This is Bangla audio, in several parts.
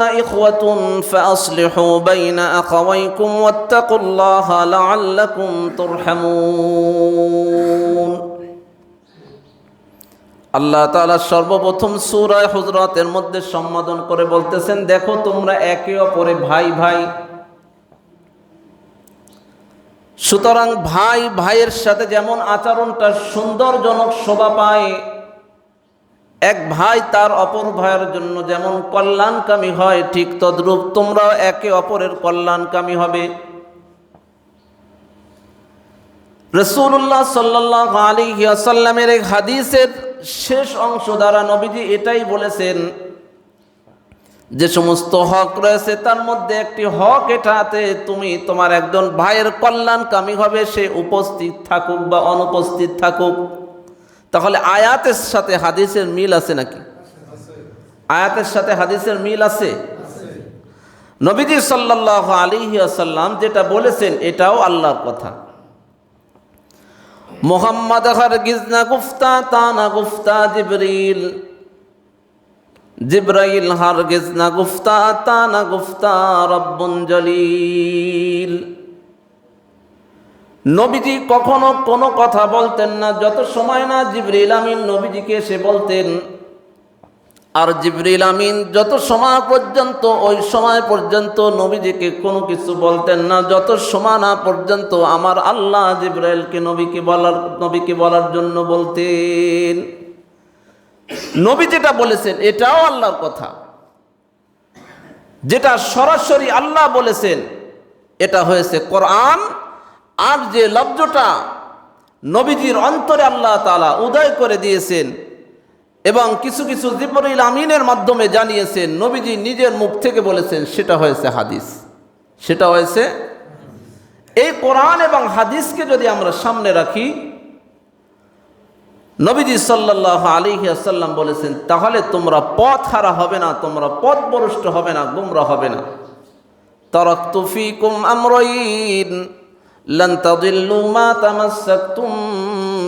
إخوة فأصلحوا بين أخويكم واتقوا الله لعلكم ترحمون আল্লাহ তাআলা সর্বপ্রথম সূরা হুজরাতের মধ্যে সম্বোধন করে বলতেছেন, দেখো তোমরা একে অপরে ভাই ভাই। সুতরাং ভাই ভাইয়ের সাথে যেমন আচরণটা সুন্দরজনক শোভা পায়, এক ভাই তার অপর ভাইয়ের জন্য যেমন কল্যাণকামী হয়, ঠিক তদ্রূপ তোমরাও একে অপরের কল্যাণকামী হবে। রাসূলুল্লাহ সাল্লাল্লাহু আলাইহি ওয়াসাল্লামের এক হাদিসের শেষ অংশ দ্বারা নবীজি এটাই বলেছেন, যে সমস্ত হক রয়েছে তার মধ্যে একটি হক এটাতে তুমি তোমার একজন ভাইয়ের কল্যাণকামী হবে, সে উপস্থিত থাকুক বা অনুপস্থিত থাকুক। তাহলে আয়াতের সাথে হাদিসের মিল আছে নাকি? আয়াতের সাথে হাদিসের মিল আছে। নবীজি সাল্লাল্লাহু আলাইহি ওয়াসাল্লাম যেটা বলেছেন এটাও আল্লাহর কথা। মুহাম্মদ হারগিজ না গুফতা তা না গুফতা জিবরিল, জিবরাইল হারগিজ না গুফতা তা না গুফতা রব্বুন জলিল। নবীজি কখনো কোনো কথা বলতেন না যত সময় না জিবরিল আমিন নবীজিকে এসে বলতেন, আর জিবরিল আমিন যত সময় পর্যন্ত ওই সময় পর্যন্ত নবীজিকে কোনো কিছু বলতেন না যত সময় না পর্যন্ত আমার আল্লাহ জিবরাইলকে নবীকে বলার জন্য বলতেন। নবী যেটা বলেছেন এটাও আল্লাহর কথা, যেটা সরাসরি আল্লাহ বলেছেন এটা হয়েছে কোরআন। আর যে লব্জটা নবীজির অন্তরে আল্লাহ তাআলা উদয় করে দিয়েছেন এবং কিছু কিছু জিবরিল আমিনের মাধ্যমে জানিয়েছেন, নবীজি নিজের মুখ থেকে বলেছেন, সেটা হয়েছে হাদিস। সেটা হয়েছে এই কোরআন এবং হাদিসকে যদি আমরা সামনে রাখি, নবীজি সাল্লাল্লাহু আলাইহি ওয়াসাল্লাম বলেছেন, তাহলে তোমরা পথ হারা হবে না, তোমরা পথভ্রষ্ট হবে না, গুমরা হবে না। তারাকতু ফীকুম আমরাইন লান তাদিল্লু মা তামাসসাকতুম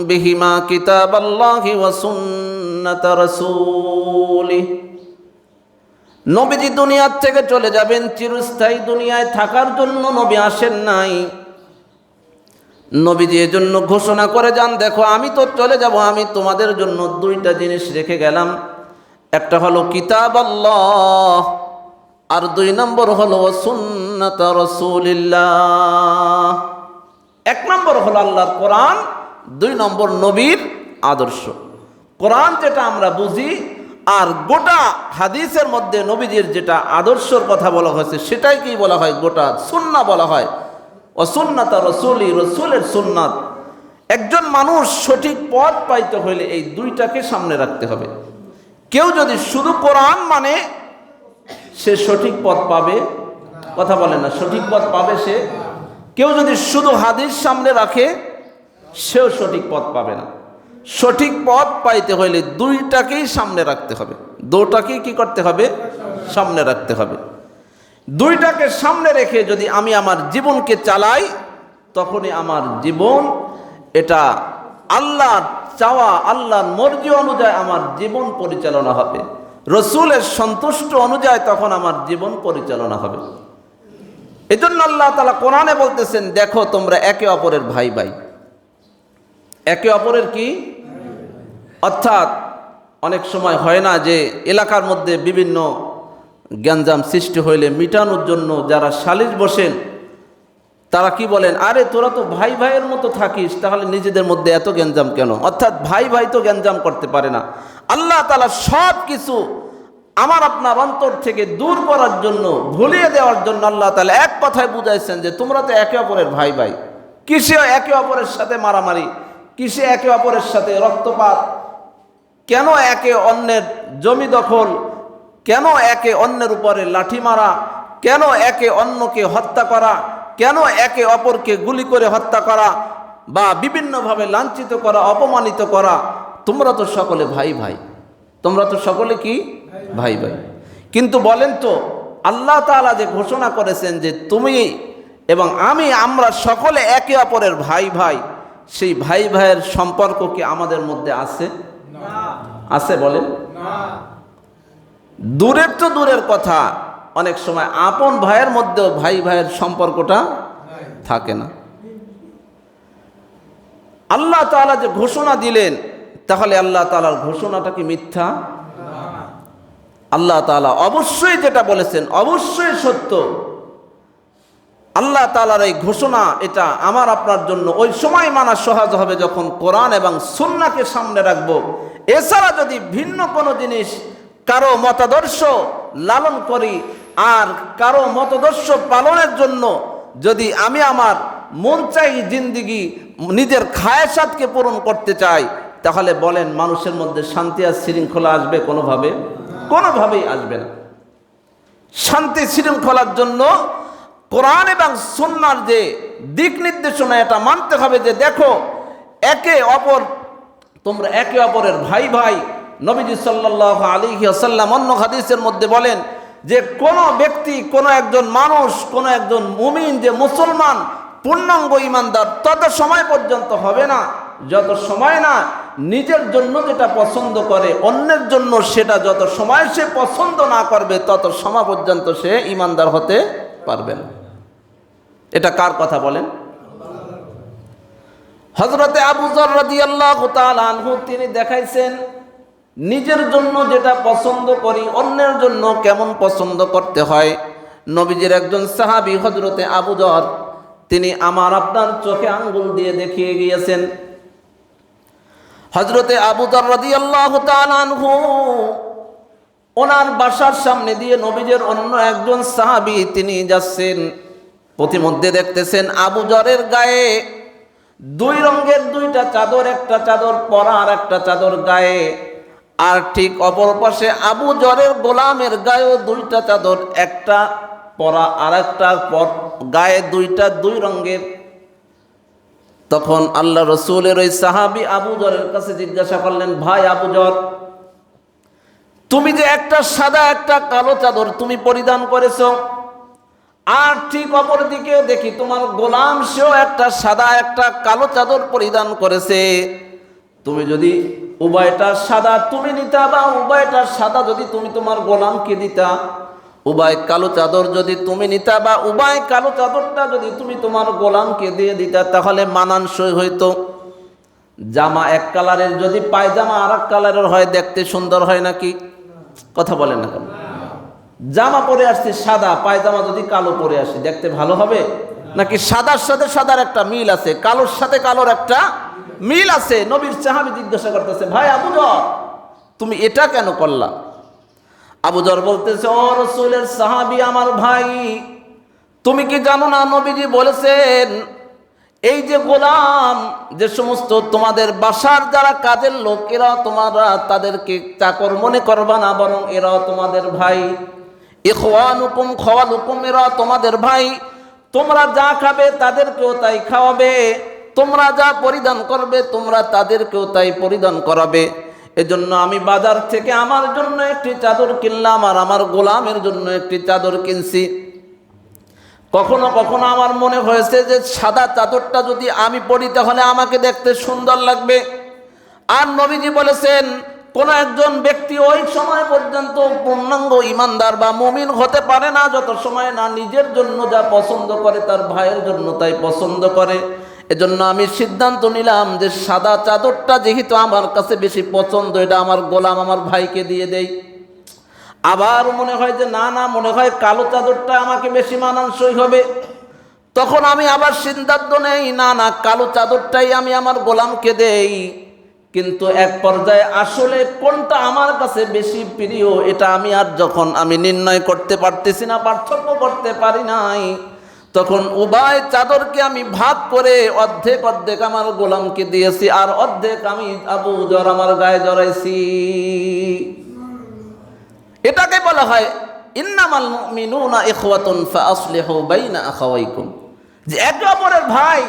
বিহিমা কিতাবাল্লাহি ওয়া সুন্নাত রাসূলিহি। নবীজি দুনিয়ার থেকে চলে যাবেন, চিরস্থায়ী দুনিয়ায় থাকার জন্য নবী আসেন নাই। নবীজি এজন্য ঘোষণা করে যান, দেখো আমি তো চলে যাব, আমি তোমাদের জন্য দুইটা জিনিস রেখে গেলাম। একটা হলো কিতাব আল্লাহ, আর দুই নম্বর হলো সুন্নাত রাসূলিল্লাহ। এক নম্বর হলো আল্লাহর কোরআন, দুই নম্বর নবীর আদর্শ। কোরআন যেটা আমরা বুঝি, আর গোটা হাদিসের মধ্যে নবীজির যেটা আদর্শের কথা বলা হয়েছে সেটাই কি বলা হয়, গোটা সুন্নাহ বলা হয়। ও সুন্নাত রাসূলি, রাসূলের সুন্নাত। একজন মানুষ সঠিক পথ পাইতে হইলে এই দুইটাকে সামনে রাখতে হবে। কেউ যদি শুধু কোরআন মানে সে সঠিক পথ পাবে, কথা বলে না, সঠিক পথ পাবে সে। কেউ যদি শুধু হাদিস সামনে রাখে সেও সঠিক পথ পাবে না। সঠিক পথ পাইতে হইলে দুইটাকেই সামনে রাখতে হবে, দুটাকেই কি করতে হবে, সামনে রাখতে হবে। দুইটাকে সামনে রেখে যদি আমি আমার জীবনকে চালাই, তখনই আমার জীবন এটা আল্লাহর চাওয়া, আল্লাহর মর্জি অনুযায়ী আমার জীবন পরিচালনা হবে, রসুলের সন্তুষ্ট অনুযায়ী তখন আমার জীবন পরিচালনা হবে। এজন্য আল্লাহ তাআলা কোরআনে বলতেছেন, দেখো তোমরা একে অপরের ভাই ভাই। একে অপরের কি অর্থাৎ অনেক সময় হয় না যে এলাকার মধ্যে বিভিন্ন গ্যাঞ্জাম সৃষ্টি হইলে মিটানোর জন্য যারা সালিশ বসেন তারা কি বলেন, আরে তোরা তো ভাই ভাইয়ের মতো থাকিস, তাহলে নিজেদের মধ্যে এত গ্যাঞ্জাম কেন? অর্থাৎ ভাই ভাই তো গ্যাঞ্জাম করতে পারে না। আল্লাহ তাআলা সব কিছু আমার আপনার অন্তর থেকে দূর করার জন্য, ভুলিয়ে দেওয়ার জন্য আল্লাহ তাআলা এক কথায় বুঝাইছেন যে তোমরা তো একে অপরের ভাই ভাই। কিসে একে অপরের সাথে মারামারি, কিসে একে অপরের সাথে রক্তপাত, কেন একে অন্যের জমি দখল, কেন একে অন্যের উপরে লাঠি মারা, কেন একে অন্যকে হত্যা করা, কেন একে অপরকে গুলি করে হত্যা করা বা বিভিন্নভাবে লাঞ্ছিত করা, অপমানিত করা? তোমরা তো সকলে ভাই ভাই, তোমরা তো সকলে কি ভাই ভাই। কিন্তু বলেন তো আল্লাহ তাআলা যে ঘোষণা করেছেন যে তুমি এবং আমি, আমরা সকলে একে অপরের ভাই ভাই, সেই ভাই ভাইয়ের সম্পর্ক কি আমাদের মধ্যে আছে? আছে বলেন? দূরের তো দূরের কথা, অনেক সময় আপন ভাইয়ের মধ্যেও ভাই ভাইয়ের সম্পর্কটা থাকে না। আল্লাহ তাআলা যে ঘোষণা দিলেন, তাহলে আল্লাহ তাআলার ঘোষণাটা কি মিথ্যা? আল্লাহ তাআলা অবশ্যই যেটা বলেছেন অবশ্যই সত্য। আল্লাহ তাআলার এই ঘোষণা এটা আমার আপনার জন্য ওই সময় মানা সহজ হবে যখন কোরআন এবং সুন্নাহকে সামনে রাখব। এছাড়া যদি ভিন্ন কোনো জিনিস কারো মতাদর্শ লালন করি আর কারো মতাদর্শ পালনের জন্য যদি আমি আমার মন চাই জিন্দিগি নিজের খায়েশাতকে পূরণ করতে চাই, তাহলে বলেন মানুষের মধ্যে শান্তি আর শৃঙ্খলা আসবে? কোনোভাবেই আসবে না। শান্তি শৃঙ্খলার জন্য কোরআন এবং সুন্নাহর যে দিক নির্দেশনা এটা মানতে হবে যে দেখো তোমরা একে অপরের ভাই ভাই। নবীজি সাল্লাল্লাহু আলাইহি ওয়াসাল্লাম অন্য হাদিসের মধ্যে বলেন যে কোনো ব্যক্তি, কোনো একজন মানুষ, কোনো একজন মুমিন যে মুসলমান পূর্ণাঙ্গ ঈমানদার তত সময় পর্যন্ত হবে না যত সময় না নিজের জন্য যেটা পছন্দ করে অন্যের জন্য সেটা যত সময় সে পছন্দ না করবে তত সময় পর্যন্ত সে ঈমানদার হতে পারবে না। এটা কার কথা বলেন? হযরতে আবু যর রাদিয়াল্লাহু তাআলা আনহু তিনি দেখাইছেন নিজের জন্য যেটা পছন্দ করি অন্যের জন্য কেমন পছন্দ করতে হয়। নবীজির একজন সাহাবী হযরতে আবু যর তিনি আমার আপনার চোখে আঙ্গুল দিয়ে দেখিয়ে গিয়েছেন। হযরতে আবু যর রাদিয়াল্লাহু তাআলা আনহু ওনার বাসার সামনে দিয়ে নবীজির অন্য একজন সাহাবী তিনি যাচ্ছেন। প্রতিমধ্যে দেখতেছেন আবু যরের গায়ে দুই রঙের দুইটা চাদর, একটা চাদর পরা আর একটা চাদর গায়ে, আর ঠিক অপর পাশে আবু যরের গোলামের গায়েও দুইটা চাদর, একটা পরা আর একটা গায়ে দুই রঙের। তখন আল্লাহ রসুলের ওই সাহাবী আবু যরের কাছে জিজ্ঞাসা করলেন, ভাই আবু যর, তুমি যে একটা সাদা একটা কালো চাদর তুমি পরিধান করেছো, আর ঠিক অপর দিকে দেখি তোমার গোলাম সেও একটা সাদা একটা কালো চাদর পরিধান করেছে, তুমি যদি উভয়টা সাদা তুমি নিতা বা উভয়টা সাদা যদি তুমি তোমার গোলামকে দিতা, উভয় কালো চাদর যদি তুমি নিতা বা উভয় কালো চাদরটা যদি তুমি তোমার গোলামকে দিয়ে দিতা, তাহলে মানানসই হইতো। জামা এক কালারের যদি পায়জামা আর এক কালারের হয় দেখতে সুন্দর হয় নাকি? কথা বলেন না কেন? জামা পরে আসছি সাদা, পায়জামা যদি কালো পরে আসি দেখতে ভালো হবে নাকি? সাদার সাথে সাদার একটা মিল আছে, কালোর সাথে কালোর একটা মিল আছে। নবীর সাহাবী জিজ্ঞাসা করতেছে, ভাই আবু যর, তুমি এটা কেন করলা? আবু যর বলতেছে, ও রাসূলের সাহাবী আমার ভাই, তুমি কি জানো না নবীজি বলেছেন এই যে গোলাম, যে সমস্ত তোমাদের বাসার যারা কাজের লোক, এরা তোমরা তাদেরকে চাকর মনে করবা না, বরং এরা তোমাদের ভাই। ইখওয়ানুকুম খাওয়ালুকুম, এরা তোমাদের ভাই। তোমরা যা খাবে তাদেরকেও তাই খাওয়াবে, তোমরা যা পরিধান করবে তোমরা তাদেরকেও তাই পরিধান করাবে। এজন্য আমি বাজার থেকে আমার জন্য একটি চাদর কিনলাম আর আমার গোলামের জন্য একটি চাদর কিনছি। কখনো কখনো আমার মনে হয়েছে যে সাদা চাদরটা যদি আমি পরি তাহলে আমাকে দেখতে সুন্দর লাগবে। আর নবীজি বলেছেন কোন একজন ব্যক্তি ওই সময় পর্যন্ত পূর্ণাঙ্গ ঈমানদার বা মুমিন হতে পারে না যত সময় না নিজের জন্য যা পছন্দ করে তার ভাইয়ের জন্য তাই পছন্দ করে। এজন্য আমি সিদ্ধান্ত নিলাম যে সাদা চাদরটা যেহেতু আমার কাছে বেশি পছন্দ, এটা আমার গোলাম আমার ভাইকে দিয়ে দেই। আবার মনে হয় যে না, মনে হয় কালো চাদরটা আমাকে বেশি মানানসই হবে, তখন আমি আবার সিদ্ধান্ত নেই না, কালো চাদরটাই আমি আমার গোলামকে দেই। কিন্তু এক পর্যায়ে আসলে কোনটা আমার কাছে বেশি প্রিয় এটা আমি আর যখন আমি নির্ণয় করতে পারতেছি না, পার্থক্য করতে পারি নাই, তখন উভয় চাদরকে আমি ভাগ করে অর্ধেক অর্ধেক আমার গোলামকে দিয়েছি আর অর্ধেক আমি আবু যর আমার গায়ে জড়াইছি। এটাকে বলা হয় ইন্নামাল মুমিনুনা ইখওয়াতুন ফাআসলিহু বাইনা আখাওয়াইকুম, যে একে অপরের ভাই,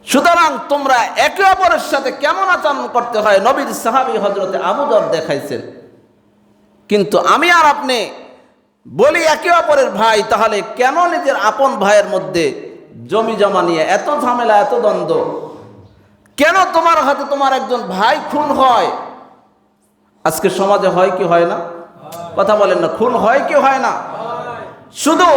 সুতরাং তোমরা একে অপরের সাথে কেমন আচরণ করতে হয় নবীর সাহাবী হযরতে আবু যর দেখাইছেন। কিন্তু আমি আর আপনি বলি একে অপরের ভাই, তাহলে কেন নিজের আপন ভাইয়ের মধ্যে জমি জমা নিয়ে এত ঝামেলা এত দ্বন্দ্ব? কেন তোমার হাতে তোমার একজন ভাই খুন হয়? আজকে সমাজে হয় কি হয় না? কথা বলেন না, খুন হয় কি হয় না? শুধু